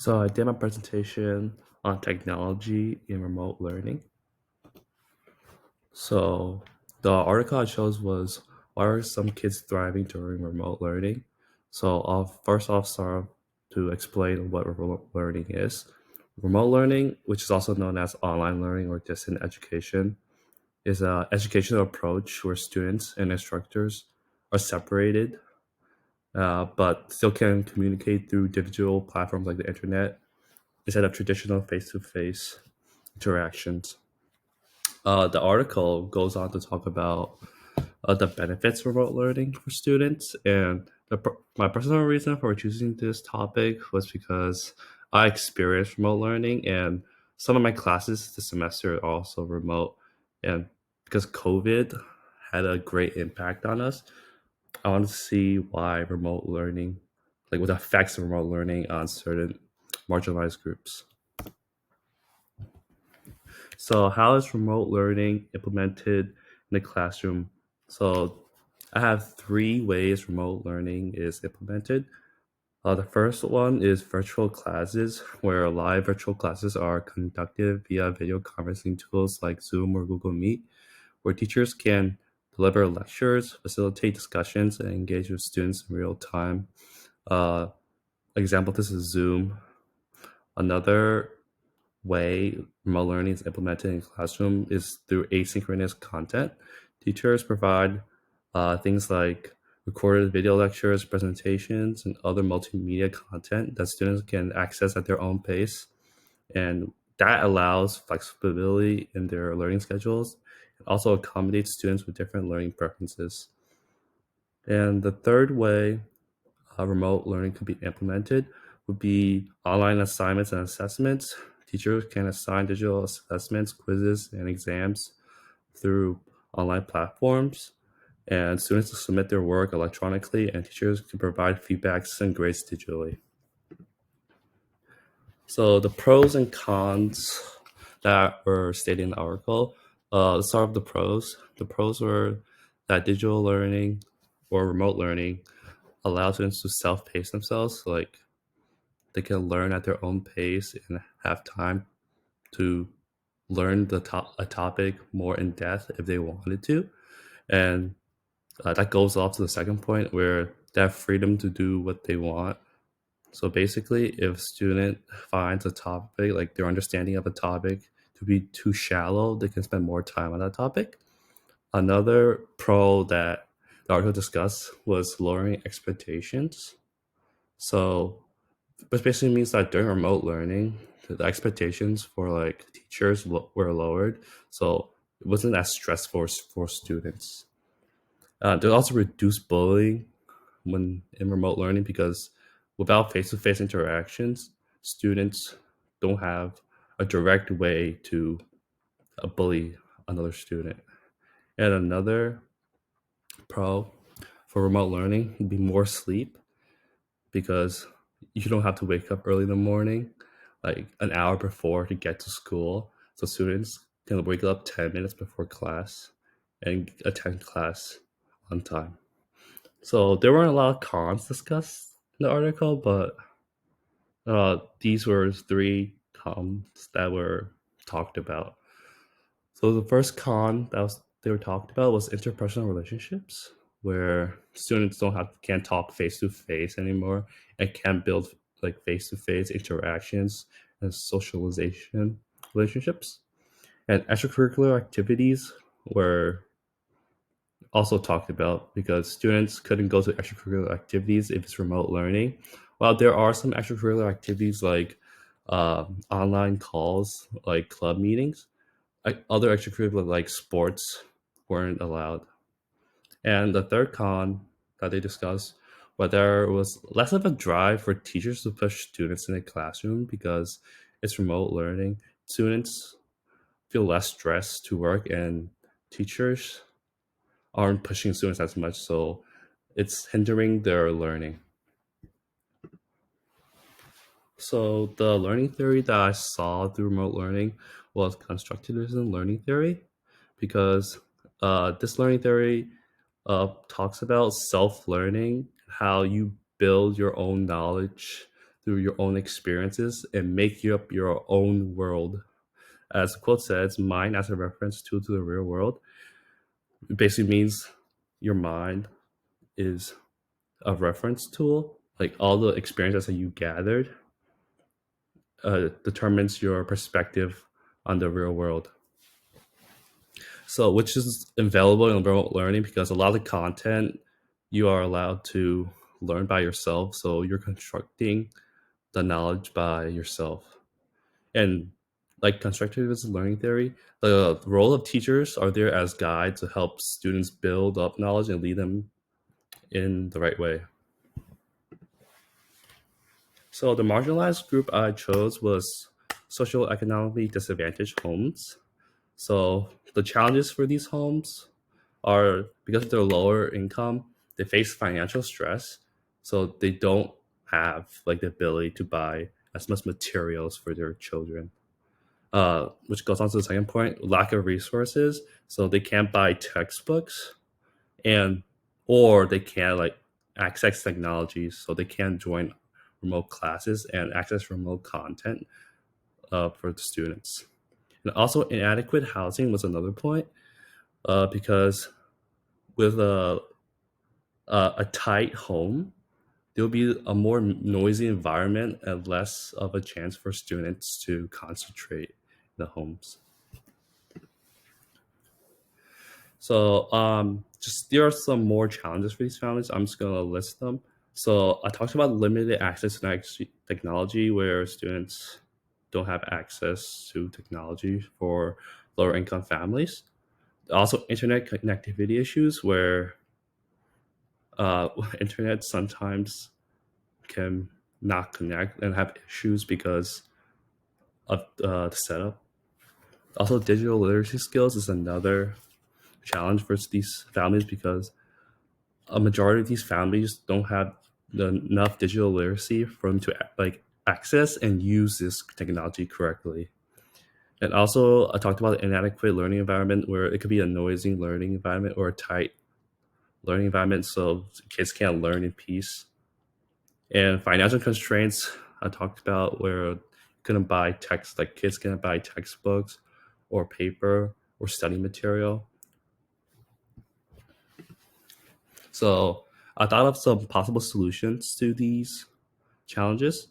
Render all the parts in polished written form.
So I did my presentation on technology in remote learning. So the article I chose was why are some kids thriving during remote learning? So I'll first off start to explain what remote learning is. Remote learning, which is also known as online learning or distant education, is an educational approach where students and instructors are separated, but still can communicate through digital platforms like the internet instead of traditional face-to-face interactions. The article goes on to talk about the benefits of remote learning for students, and my personal reason for choosing this topic was because I experienced remote learning, and some of my classes this semester are also remote, and because COVID had a great impact on us, I wanted to see why remote learning, like what effects of remote learning on certain marginalized groups. So, how is remote learning implemented in the classroom? So, I have three ways remote learning is implemented. The first one is virtual classes, where live virtual classes are conducted via video conferencing tools like Zoom or Google Meet, where teachers can deliver lectures, facilitate discussions, and engage with students in real time. Uh, Example, this is Zoom. Another way remote learning is implemented in classroom is through asynchronous content. Teachers provide things like recorded video lectures, presentations, and other multimedia content that students can access at their own pace. And that allows flexibility in their learning schedules. It also accommodates students with different learning preferences. And the third way remote learning could be implemented would be online assignments and assessments. Teachers can assign digital assessments, quizzes, and exams through online platforms, and students will submit their work electronically, and teachers can provide feedbacks and grades digitally. So the pros and cons that were stated in the article. Let's start with the pros. The pros were that digital learning or remote learning allows students to self-pace themselves. Like they can learn at their own pace and have time to learn a topic more in depth if they wanted to. And that goes off to the second point where they have freedom to do what they want. So basically, if a student finds a topic, like their understanding of a topic, to be too shallow, they can spend more time on that topic. Another pro that the article discussed was lowering expectations. So which basically means that during remote learning, the expectations for like teachers were lowered, so it wasn't as stressful for students. There's also reduced bullying when in remote learning because without face-to-face interactions, students don't have a direct way to bully another student. And another pro for remote learning would be more sleep because you don't have to wake up early in the morning, like an hour before to get to school. So students can wake up 10 minutes before class and attend class on time. So there weren't a lot of cons discussed in the article, but these were three cons that were talked about. So the first con they were talked about was interpersonal relationships, where students can't talk face to face anymore and can't build like face to face interactions and socialization relationships. And extracurricular activities were also talked about because students couldn't go to extracurricular activities if it's remote learning. While there are some extracurricular activities like online calls, like club meetings, other extracurricular like sports weren't allowed. And the third con that they discussed was there was less of a drive for teachers to push students in the classroom because it's remote learning. Students feel less stressed to work, and teachers aren't pushing students as much, so it's hindering their learning. So the learning theory that I saw through remote learning was constructivism learning theory, because this learning theory talks about self-learning, how you build your own knowledge through your own experiences and make up your own world. As the quote says, mind as a reference tool to the real world. It basically means your mind is a reference tool. Like all the experiences that you gathered determines your perspective on the real world. So, which is available in remote learning because a lot of the content you are allowed to learn by yourself. So you're constructing the knowledge by yourself. And like constructivist learning theory, the role of teachers are there as guides to help students build up knowledge and lead them in the right way. So the marginalized group I chose was socioeconomically disadvantaged homes. So the challenges for these homes are because of their lower income, they face financial stress. So they don't have like the ability to buy as much materials for their children. Which goes on to the second point, lack of resources. So they can't buy textbooks and or they can't like access technology. So they can't join remote classes and access remote content for the students. And also inadequate housing was another point because with a tight home, there'll be a more noisy environment and less of a chance for students to concentrate in the homes. So just there are some more challenges for these families. I'm just gonna list them. So I talked about limited access to technology where students don't have access to technology for lower income families. Also internet connectivity issues where uh, internet sometimes can not connect and have issues because of the setup. Also digital literacy skills is another challenge for these families because a majority of these families don't have enough digital literacy for them to like access and use this technology correctly. And also, I talked about inadequate learning environment where it could be a noisy learning environment or a tight learning environment, so kids can't learn in peace. And financial constraints, I talked about where couldn't buy text, like kids couldn't buy textbooks or paper or study material. So I thought of some possible solutions to these challenges.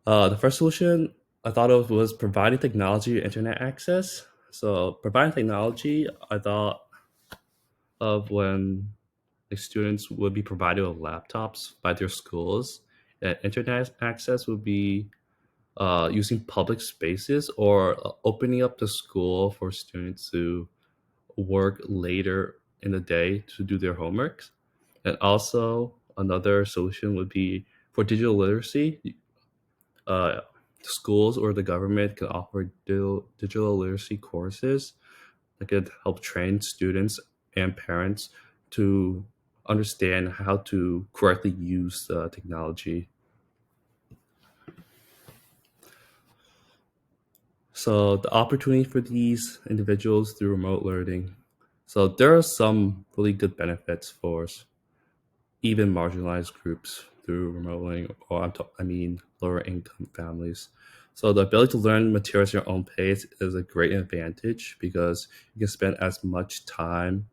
The first solution I thought of was providing technology or internet access. So providing technology, I thought of when the students would be provided with laptops by their schools. And internet access would be using public spaces or opening up the school for students to work later in the day to do their homeworks. And also, another solution would be for digital literacy. Uh, Schools or the government can offer digital literacy courses that could help train students and parents to understand how to correctly use technology. So the opportunity for these individuals through remote learning. So there are some really good benefits for even marginalized groups through remote learning, or I mean lower income families. So the ability to learn materials at your own pace is a great advantage because you can spend as much time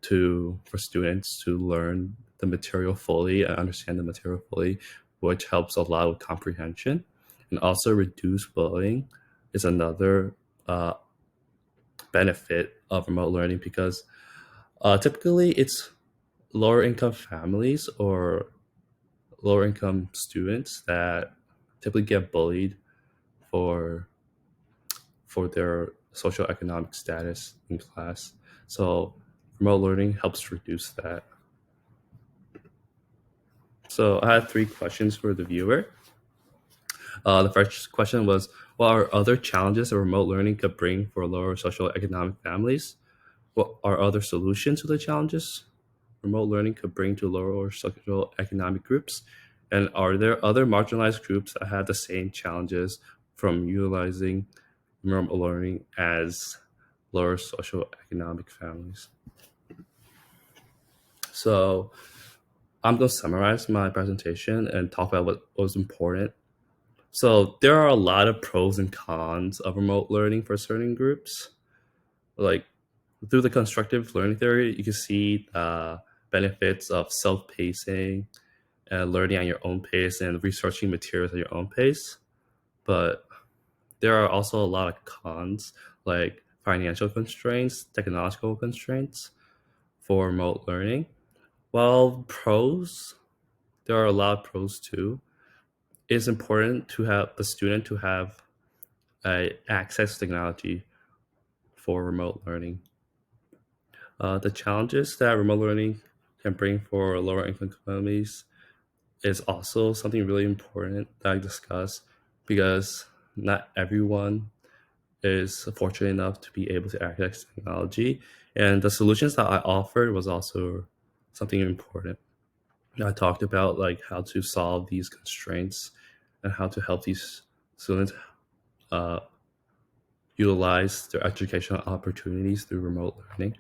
for students to learn the material fully and understand the material fully, which helps a lot with comprehension. And also reduce bullying is another uh, benefit of remote learning because typically it's lower income families or lower income students that typically get bullied for their social economic status in class. So remote learning helps reduce that. So I had three questions for the viewer. The first question was, what are other challenges that remote learning could bring for lower social economic families? What are other solutions to the challenges remote learning could bring to lower social economic groups? And are there other marginalized groups that have the same challenges from utilizing remote learning as lower social economic families? So I'm going to summarize my presentation and talk about what was important. So there are a lot of pros and cons of remote learning for certain groups. Like through the constructive learning theory, you can see benefits of self-pacing and learning at your own pace and researching materials at your own pace. But there are also a lot of cons, like financial constraints, technological constraints for remote learning. While pros, there are a lot of pros too. It's important to have the student to have access to technology for remote learning. The challenges that remote learning can bring for lower income communities is also something really important that I discuss because not everyone is fortunate enough to be able to access technology. And the solutions that I offered was also something important. I talked about like how to solve these constraints and how to help these students uh, utilize their educational opportunities through remote learning.